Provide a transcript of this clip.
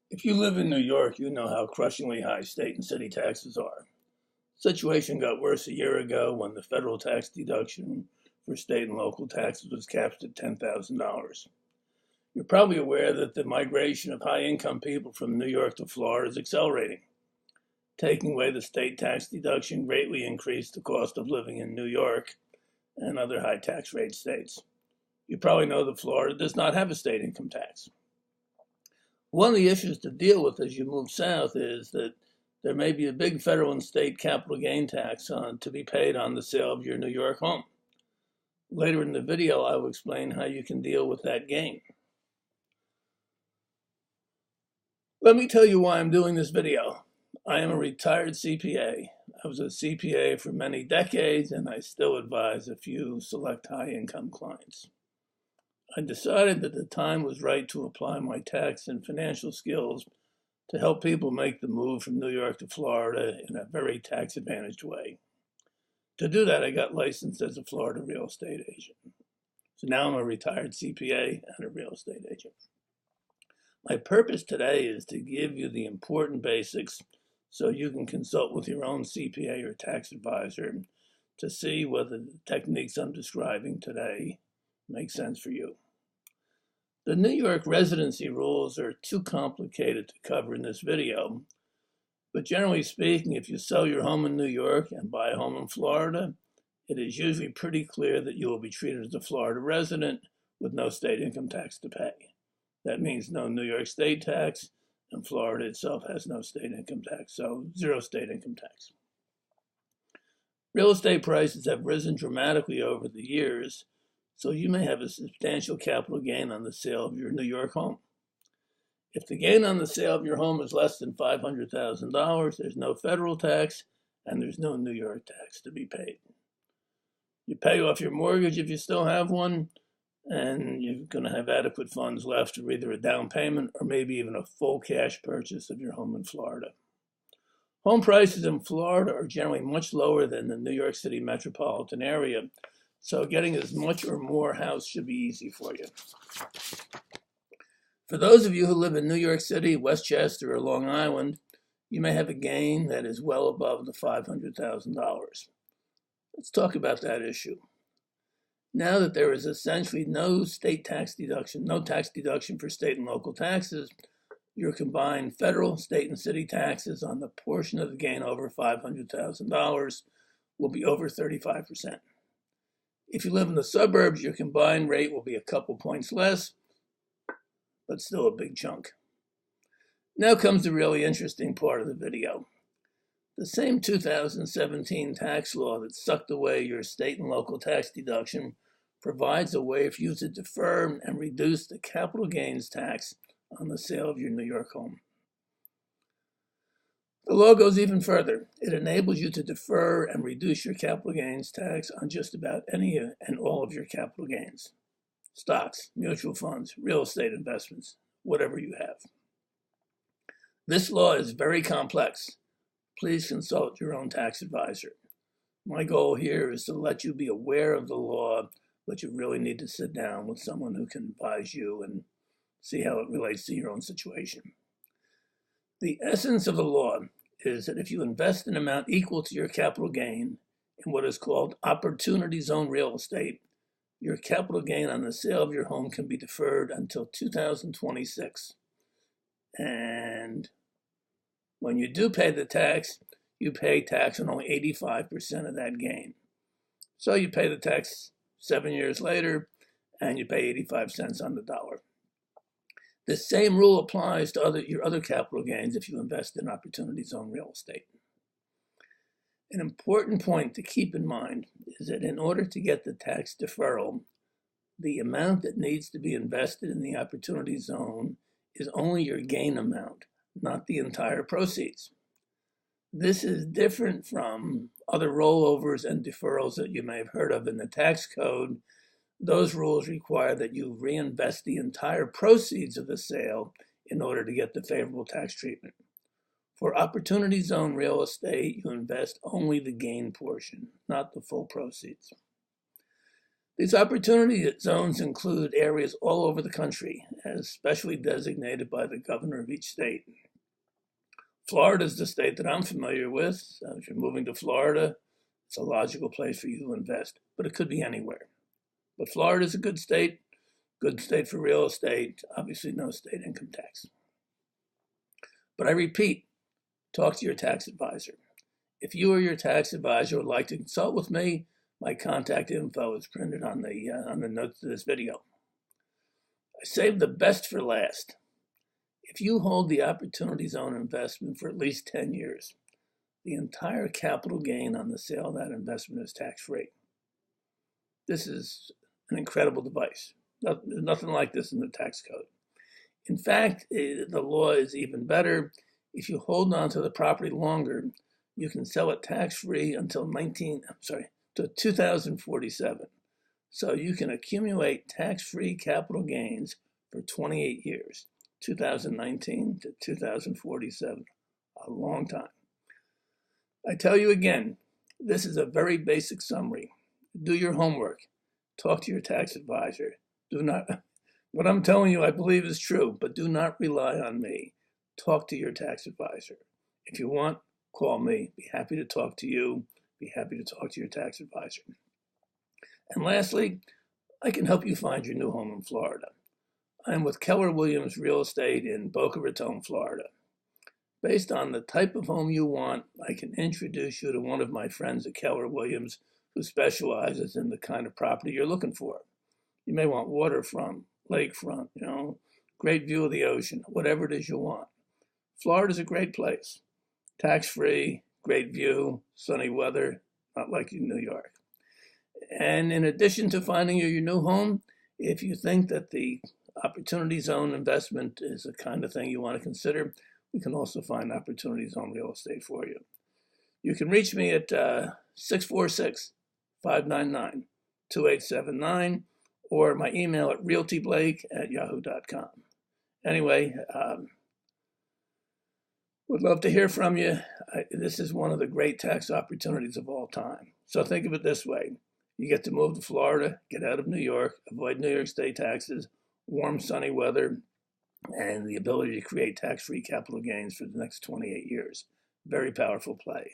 If you live in New York, you know how crushingly high state and city taxes are. The situation got worse a year ago when the federal tax deduction for state and local taxes was capped at $10,000. You're probably aware that the migration of high-income people from New York to Florida is accelerating. Taking away the state tax deduction greatly increased the cost of living in New York and other high tax rate states. You probably know that Florida does not have a state income tax. One of the issues to deal with as you move south is that there may be a big federal and state capital gain tax to be paid on the sale of your New York home. Later in the video, I will explain how you can deal with that gain. Let me tell you why I'm doing this video. I am a retired CPA. I was a CPA for many decades, and I still advise a few select high-income clients. I decided that the time was right to apply my tax and financial skills to help people make the move from New York to Florida in a very tax-advantaged way. To do that, I got licensed as a Florida real estate agent. So now I'm a retired CPA and a real estate agent. My purpose today is to give you the important basics so you can consult with your own CPA or tax advisor to see whether the techniques I'm describing today make sense for you. The New York residency rules are too complicated to cover in this video, but generally speaking, if you sell your home in New York and buy a home in Florida, it is usually pretty clear that you will be treated as a Florida resident with no state income tax to pay. That means no New York state tax, and Florida itself has no state income tax, so zero state income tax. Real estate prices have risen dramatically over the years, so you may have a substantial capital gain on the sale of your New York home. If the gain on the sale of your home is less than $500,000, there's no federal tax and there's no New York tax to be paid. You pay off your mortgage if you still have one, and you're going to have adequate funds left for either a down payment or maybe even a full cash purchase of your home in Florida. Home prices in Florida are generally much lower than the New York City metropolitan area, so getting as much or more house should be easy for you. For those of you who live in New York City, Westchester, or Long Island, you may have a gain that is well above the $500,000. Let's talk about that issue. Now that there is essentially no state tax deduction, no tax deduction for state and local taxes, your combined federal, state, and city taxes on the portion of the gain over $500,000 will be over 35%. If you live in the suburbs, your combined rate will be a couple points less, but still a big chunk. Now comes the really interesting part of the video. The same 2017 tax law that sucked away your state and local tax deduction provides a way for you to defer and reduce the capital gains tax on the sale of your New York home. The law goes even further. It enables you to defer and reduce your capital gains tax on just about any and all of your capital gains. Stocks, mutual funds, real estate investments, whatever you have. This law is very complex. Please consult your own tax advisor. My goal here is to let you be aware of the law, but you really need to sit down with someone who can advise you and see how it relates to your own situation. The essence of the law is that if you invest an amount equal to your capital gain in what is called opportunity zone real estate, your capital gain on the sale of your home can be deferred until 2026. And when you do pay the tax, you pay tax on only 85% of that gain. So you pay the tax 7 years later, and you pay 85 cents on the dollar. The same rule applies to your other capital gains if you invest in opportunity zone real estate. An important point to keep in mind is that in order to get the tax deferral, the amount that needs to be invested in the opportunity zone is only your gain amount, not the entire proceeds. This is different from other rollovers and deferrals that you may have heard of in the tax code. Those rules require that you reinvest the entire proceeds of the sale in order to get the favorable tax treatment. For opportunity zone real estate, you invest only the gain portion, not the full proceeds. These opportunity zones include areas all over the country, as specially designated by the governor of each state. Florida is the state that I'm familiar with. So if you're moving to Florida, it's a logical place for you to invest, but it could be anywhere. But Florida is a good state for real estate, obviously no state income tax. But I repeat, talk to your tax advisor. If you or your tax advisor would like to consult with me, my contact info is printed on the notes of this video. I saved the best for last. If you hold the Opportunity Zone investment for at least 10 years, the entire capital gain on the sale of that investment is tax-free. This is an incredible device. There's nothing like this in the tax code. In fact, the law is even better. If you hold on to the property longer, you can sell it tax-free until 2047. So you can accumulate tax-free capital gains for 28 years, 2019 to 2047, a long time. I tell you again, this is a very basic summary. Do your homework. Talk to your tax advisor. What I'm telling you, I believe is true, but do not rely on me. Talk to your tax advisor. If you want, call me. Be happy to talk to you. Be happy to talk to your tax advisor. And lastly, I can help you find your new home in Florida. I'm with Keller Williams Real Estate in Boca Raton, Florida. Based on the type of home you want, I can introduce you to one of my friends at Keller Williams who specializes in the kind of property you're looking for. You may want waterfront, lakefront, great view of the ocean, whatever it is you want. Florida's a great place. Tax-free, great view, sunny weather, not like in New York. And in addition to finding your new home, if you think that the Opportunity Zone investment is the kind of thing you want to consider, we can also find Opportunity Zone real estate for you. You can reach me at 646-599-2879 or my email at realtyblake@yahoo.com. Anyway, would love to hear from you. This is one of the great tax opportunities of all time. So think of it this way. You get to move to Florida, get out of New York, avoid New York State taxes, warm, sunny weather, and the ability to create tax-free capital gains for the next 28 years. Very powerful play.